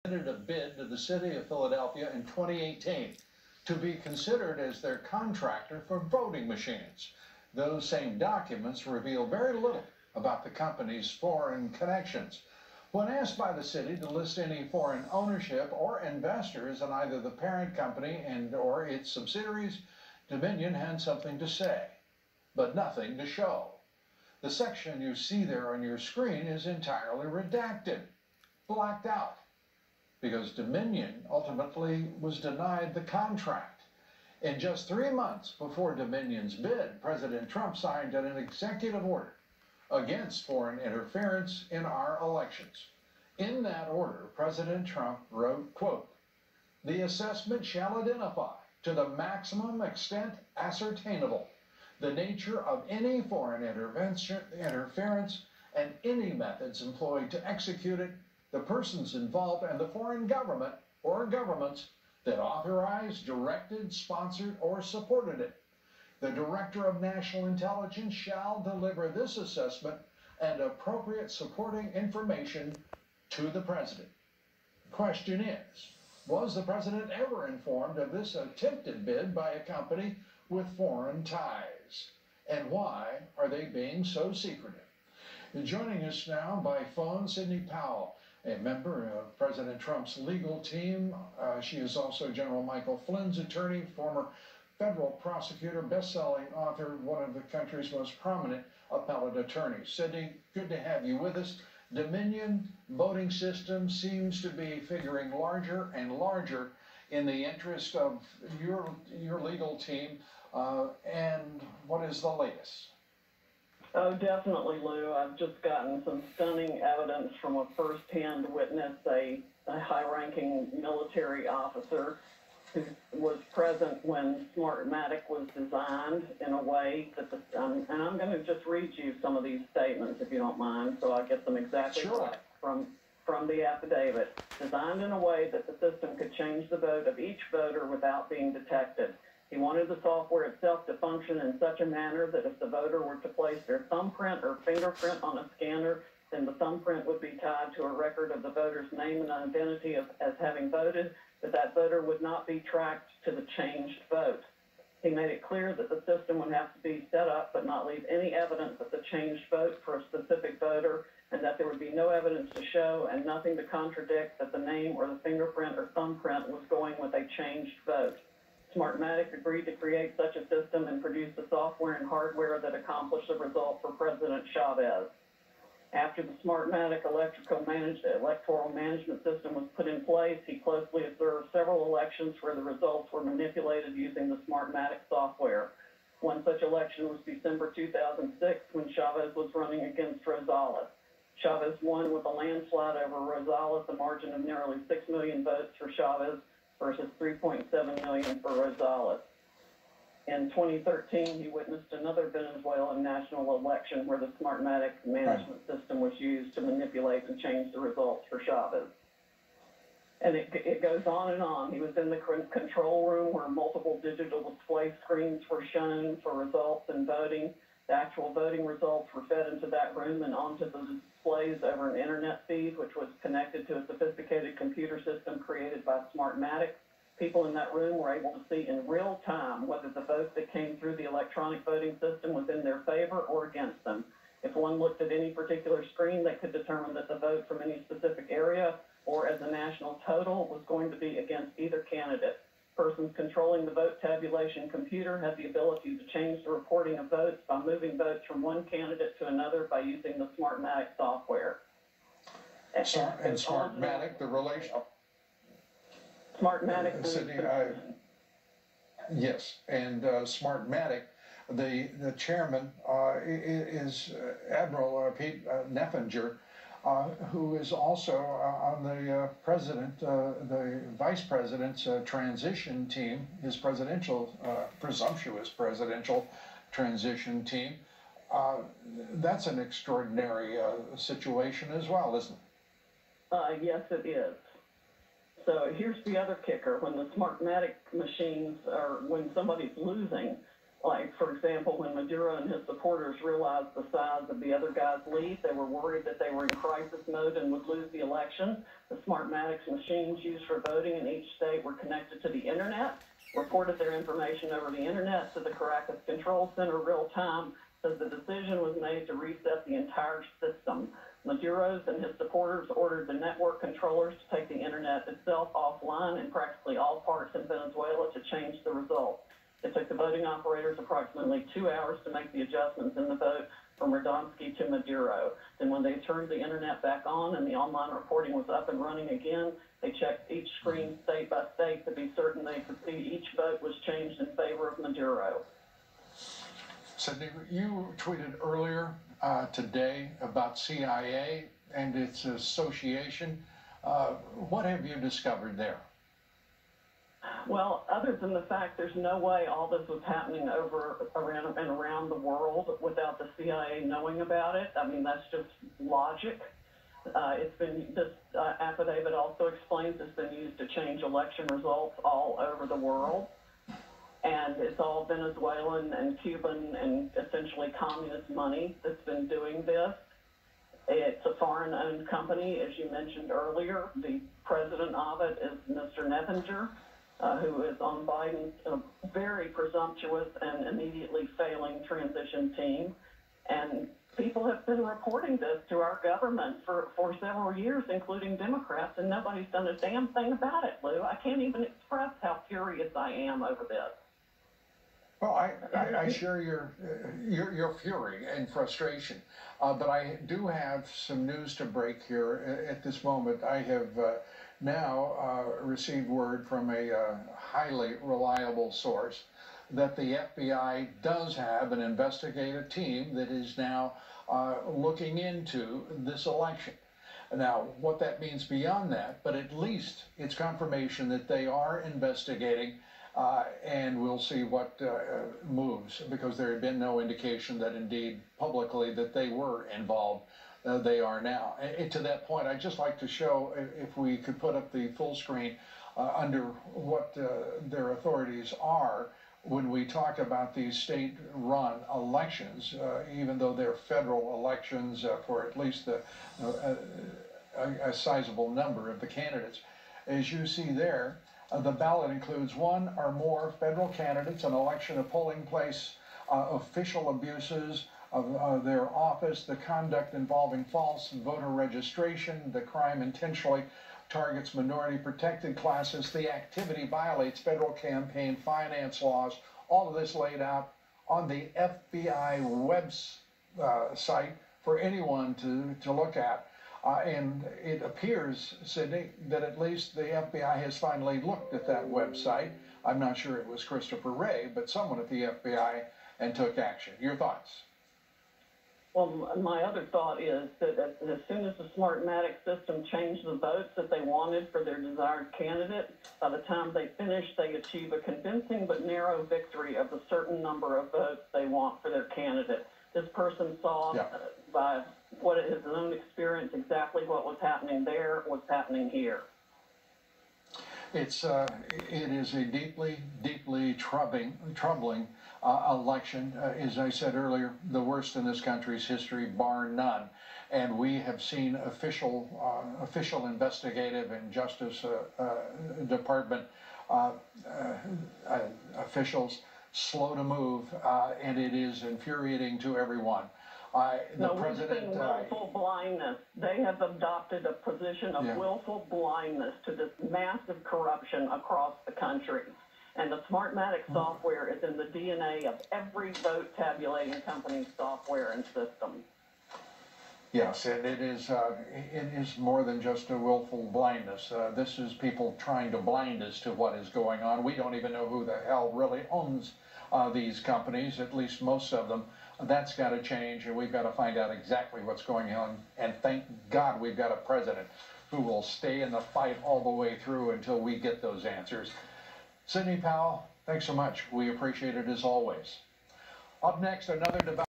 submitted a bid to the city of Philadelphia in 2018 to be considered as their contractor for voting machines. Those same documents reveal very little about the company's foreign connections. When asked by the city to list any foreign ownership or investors in either the parent company and or its subsidiaries, Dominion had something to say, but nothing to show. The section you see there on your screen is entirely redacted, blacked out, because Dominion ultimately was denied the contract. In just 3 months before Dominion's bid, President Trump signed an executive order against foreign interference in our elections. In that order, President Trump wrote, quote, "The assessment shall identify to the maximum extent ascertainable the nature of any foreign interference and any methods employed to execute it, the persons involved, and the foreign government or governments that authorized, directed, sponsored, or supported it. The Director of National Intelligence shall deliver this assessment and appropriate supporting information to the President." The question is, was the President ever informed of this attempted bid by a company with foreign ties? And why are they being so secretive? And joining us now by phone, Sidney Powell, a member of President Trump's legal team. She is also General Michael Flynn's attorney, former federal prosecutor, best-selling author, one of the country's most prominent appellate attorneys. Sidney, good to have you with us. Dominion voting system seems to be figuring larger and larger in the interest of your legal team. And what is the latest? Oh, definitely, Lou. I've just gotten some stunning evidence from a first-hand witness, a high-ranking military officer who was present when Smartmatic was designed in a way that and I'm going to just read you some of these statements, if you don't mind, so I get them exactly Sure. right from the affidavit. Designed in a way that the system could change the vote of each voter without being detected. He wanted the software itself to function in such a manner that if the voter were to place their thumbprint or fingerprint on a scanner, then the thumbprint would be tied to a record of the voter's name and identity as having voted, but that voter would not be tracked to the changed vote. He made it clear that the system would have to be set up but not leave any evidence of the changed vote for a specific voter, and that there would be no evidence to show and nothing to contradict that the name or the fingerprint or thumbprint was going with a changed vote. Smartmatic agreed to create such a system and produce the software and hardware that accomplished the result for President Chavez. After the Smartmatic electoral management system was put in place, he closely observed several elections where the results were manipulated using the Smartmatic software. One such election was December 2006 when Chavez was running against Rosales. Chavez won with a landslide over Rosales, a margin of nearly 6 million votes for Chavez versus 3.7 million for Rosales. In 2013, he witnessed another Venezuelan national election where the Smartmatic management system was used to manipulate and change the results for Chavez. And it goes on and on. He was in the control room where multiple digital display screens were shown for results and voting. The actual voting results were fed into that room and onto the displays over an internet feed, which was connected to a sophisticated computer system created by Smartmatic. People in that room were able to see in real time whether the vote that came through the electronic voting system was in their favor or against them. If one looked at any particular screen, they could determine that the vote from any specific area or as a national total was going to be against either candidate. Persons controlling the vote tabulation computer had the ability to change the reporting of votes by moving votes from one candidate to another by using the Smartmatic software. And Smartmatic, the relation... Smartmatic... Sidney, yes, and Smartmatic, the chairman is Admiral Pete Neffinger, who is also on the the vice president's transition team, his presumptuous presidential transition team. That's an extraordinary situation as well, isn't it? Yes, it is. So here's the other kicker. When the Smartmatic machines when somebody's losing, Like, for example, when Maduro and his supporters realized the size of the other guy's lead, they were worried that they were in crisis mode and would lose the election. The Smartmatics machines used for voting in each state were connected to the internet, reported their information over the internet to the Caracas Control Center real time, so the decision was made to reset the entire system. Maduro's and his supporters ordered the network controllers to take the internet itself offline in practically all parts of Venezuela to change the results. It took the voting operators approximately 2 hours to make the adjustments in the vote from Radomski to Maduro. Then when they turned the internet back on and the online reporting was up and running again, they checked each screen state by state to be certain they could see each vote was changed in favor of Maduro. Sidney, you tweeted earlier today about CIA and its association. What have you discovered there? Well, other than the fact there's no way all this was happening around the world without the CIA knowing about it. I mean, that's just logic. This affidavit also explains it's been used to change election results all over the world. And it's all Venezuelan and Cuban and essentially communist money that's been doing this. It's a foreign-owned company, as you mentioned earlier. The president of it is Mr. Nethinger, who is on Biden's very presumptuous and immediately failing transition team. And people have been reporting this to our government for several years, including Democrats, and nobody's done a damn thing about it, Lou. I can't even express how furious I am over this. Well, I share your fury and frustration, but I do have some news to break here at this moment. I have now received word from a highly reliable source that the FBI does have an investigative team that is now looking into this election. Now, what that means beyond that, but at least it's confirmation that they are investigating. And we'll see what moves, because there had been no indication that indeed publicly that they were involved. They are now. And to that point, I'd just like to show, if we could put up the full screen, under what their authorities are when we talk about these state-run elections, even though they're federal elections for at least a sizable number of the candidates. As you see there, the ballot includes one or more federal candidates, an election, a polling place, official abuses of their office, the conduct involving false voter registration, the crime intentionally targets minority protected classes, the activity violates federal campaign finance laws. All of this laid out on the FBI website for anyone to look at. And it appears, Sidney, that at least the FBI has finally looked at that website. I'm not sure it was Christopher Wray, but someone at the FBI, and took action. Your thoughts? Well, my other thought is that as soon as the Smartmatic system changed the votes that they wanted for their desired candidate, by the time they finish, they achieve a convincing but narrow victory of the certain number of votes they want for their candidate. This person saw by his own experience exactly what was happening there, what's happening here. It is a deeply troubling election. As I said earlier, the worst in this country's history, bar none. And we have seen official investigative and Justice Department officials slow to move, and it is infuriating to everyone. We've seen willful blindness. They have adopted a position of willful blindness to this massive corruption across the country. And the Smartmatic software is in the DNA of every vote tabulating company's software and system. Yes, and it is more than just a willful blindness. This is people trying to blind us to what is going on. We don't even know who the hell really owns these companies, at least most of them. That's got to change, and we've got to find out exactly what's going on. And thank God we've got a president who will stay in the fight all the way through until we get those answers. Sidney Powell, thanks so much. We appreciate it as always. Up next, another debate.